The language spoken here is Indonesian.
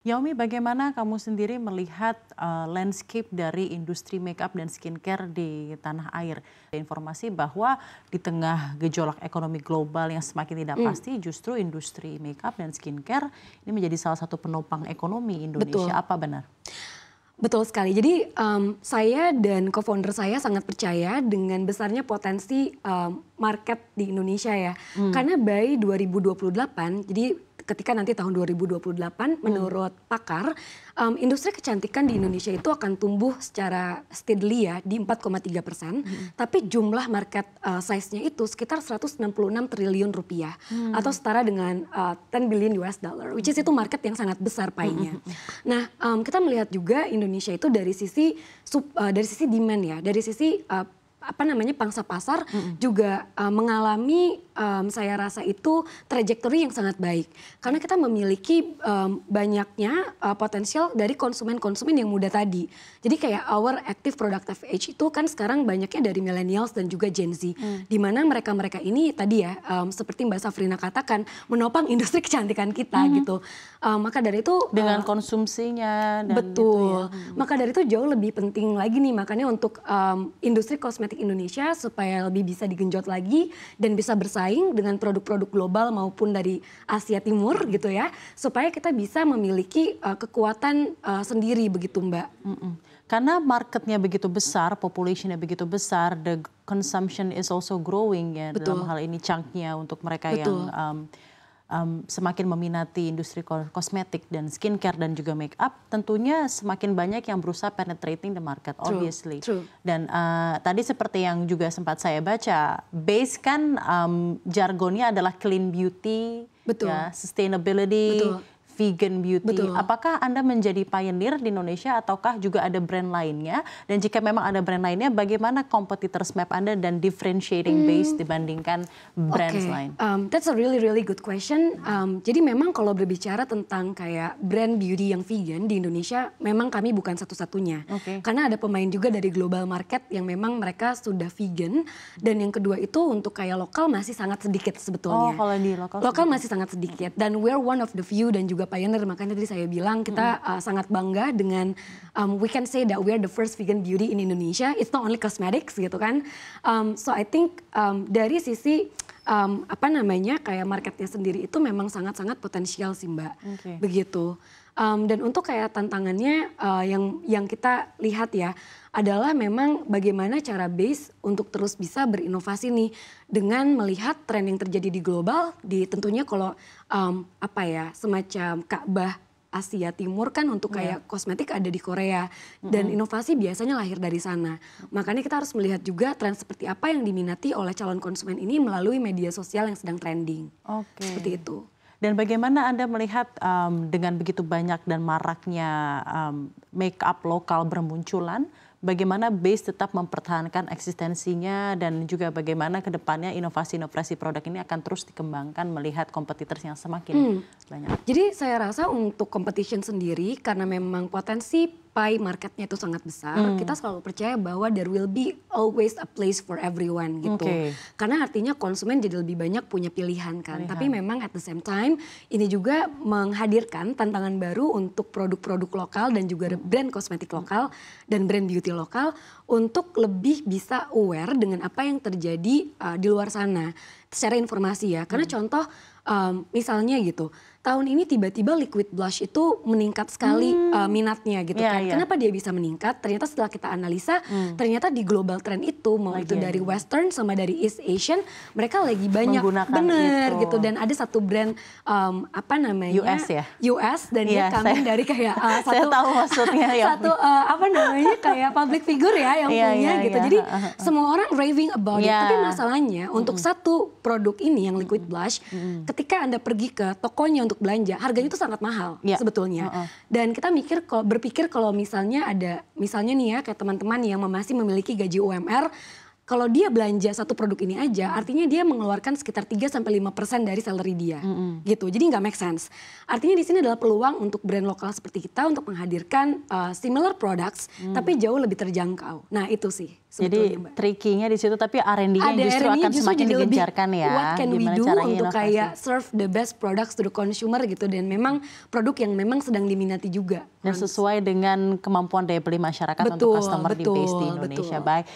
Yaomi, bagaimana kamu sendiri melihat landscape dari industri makeup dan skincare di tanah air? Ada informasi bahwa di tengah gejolak ekonomi global yang semakin tidak pasti, justru industri makeup dan skincare ini menjadi salah satu penopang ekonomi Indonesia. Betul. Apa benar? Betul sekali. Jadi saya dan co-founder saya sangat percaya dengan besarnya potensi market di Indonesia ya. Karena by 2028, jadi ketika nanti tahun 2028 menurut pakar, industri kecantikan di Indonesia itu akan tumbuh secara steadily ya di 4,3%. Tapi jumlah market size-nya itu sekitar 166 triliun rupiah. Atau setara dengan 10 billion US dollar. Which is itu market yang sangat besar pie-nya. Nah kita melihat juga Indonesia itu dari sisi demand ya. Dari sisi pangsa pasar juga mengalami saya rasa itu trajektori yang sangat baik. Karena kita memiliki banyaknya potensial dari konsumen-konsumen yang muda tadi. Jadi kayak our active productive age itu kan sekarang banyaknya dari millennials dan juga Gen Z. Di mana mereka-mereka ini tadi ya seperti Mbak Safrina katakan menopang industri kecantikan kita gitu. Maka dari itu dengan konsumsinya dan betul. Gitu ya. Maka dari itu jauh lebih penting lagi nih makanya untuk industri kosmetik Indonesia supaya lebih bisa digenjot lagi dan bisa bersaing dengan produk-produk global maupun dari Asia Timur gitu ya, supaya kita bisa memiliki kekuatan sendiri begitu Mbak. Karena marketnya begitu besar, populationnya begitu besar, the consumption is also growing ya. Betul. Dalam hal ini chunk-nya untuk mereka Betul. yang semakin meminati industri kosmetik dan skincare dan juga make up, tentunya semakin banyak yang berusaha penetrating the market, obviously. True. Dan tadi seperti yang juga sempat saya baca, base kan jargonnya adalah clean beauty, Betul. ya, sustainability, Betul. vegan beauty. Betul. Apakah Anda menjadi pioneer di Indonesia ataukah juga ada brand lainnya? Dan jika memang ada brand lainnya, bagaimana competitors map Anda dan differentiating base dibandingkan brands lain? That's a really good question. Jadi memang kalau berbicara tentang kayak brand beauty yang vegan di Indonesia, memang kami bukan satu-satunya. Karena ada pemain juga dari global market yang memang mereka sudah vegan. Dan yang kedua itu untuk kayak lokal masih sangat sedikit sebetulnya. Oh, kalau di lokal masih sangat sedikit. Dan we're one of the few dan juga pioneer, makanya tadi saya bilang kita sangat bangga dengan we can say that we are the first vegan beauty in Indonesia. It's not only cosmetics gitu kan. So I think dari sisi kayak marketnya sendiri itu memang sangat-sangat potensial sih Mbak. Begitu. Dan untuk kayak tantangannya yang kita lihat ya adalah memang bagaimana cara base untuk terus bisa berinovasi nih dengan melihat tren yang terjadi di global, tentunya kalau semacam Ka'bah Asia Timur kan untuk kayak kosmetik ada di Korea dan inovasi biasanya lahir dari sana. Makanya kita harus melihat juga tren seperti apa yang diminati oleh calon konsumen ini melalui media sosial yang sedang trending. Seperti itu. Dan bagaimana Anda melihat dengan begitu banyak dan maraknya make up lokal bermunculan, bagaimana base tetap mempertahankan eksistensinya dan juga bagaimana ke depannya inovasi-inovasi produk ini akan terus dikembangkan melihat kompetitors yang semakin banyak. Jadi saya rasa untuk competition sendiri karena memang potensi pie marketnya itu sangat besar, kita selalu percaya bahwa there will be always a place for everyone gitu. Karena artinya konsumen jadi lebih banyak punya pilihan kan. Tapi memang at the same time ini juga menghadirkan tantangan baru untuk produk-produk lokal dan juga brand kosmetik lokal dan brand beauty lokal untuk lebih bisa aware dengan apa yang terjadi di luar sana secara informasi ya. Karena contoh misalnya gitu, tahun ini tiba-tiba liquid blush itu meningkat sekali minatnya gitu kan. Kenapa dia bisa meningkat? Ternyata setelah kita analisa, ternyata di global trend itu mau itu dari Western sama dari East Asian, mereka lagi banyak bener gitu. Dan ada satu brand US ya? US dan dia coming dari kayak saya tahu maksudnya ya. kayak public figure ya yang punya gitu. Jadi semua orang raving about it. Tapi masalahnya untuk satu produk ini yang liquid blush, ketika Anda pergi ke tokonya untuk belanja, harganya itu sangat mahal sebetulnya. Dan kita berpikir kalau misalnya nih ya kayak teman-teman yang masih memiliki gaji UMR, kalau dia belanja satu produk ini aja, artinya dia mengeluarkan sekitar 3-5% dari salary dia, gitu. Jadi nggak make sense. Artinya di sini adalah peluang untuk brand lokal seperti kita untuk menghadirkan similar products, tapi jauh lebih terjangkau. Nah itu sih. Jadi tricky-nya di situ, tapi R&D-nya justru akan semakin digencarkan ya. What can we do untuk kayak serve the best products to the consumer gitu, dan memang produk yang memang sedang diminati juga. Dan sesuai dengan kemampuan daya beli masyarakat untuk customer di base di Indonesia. Baik.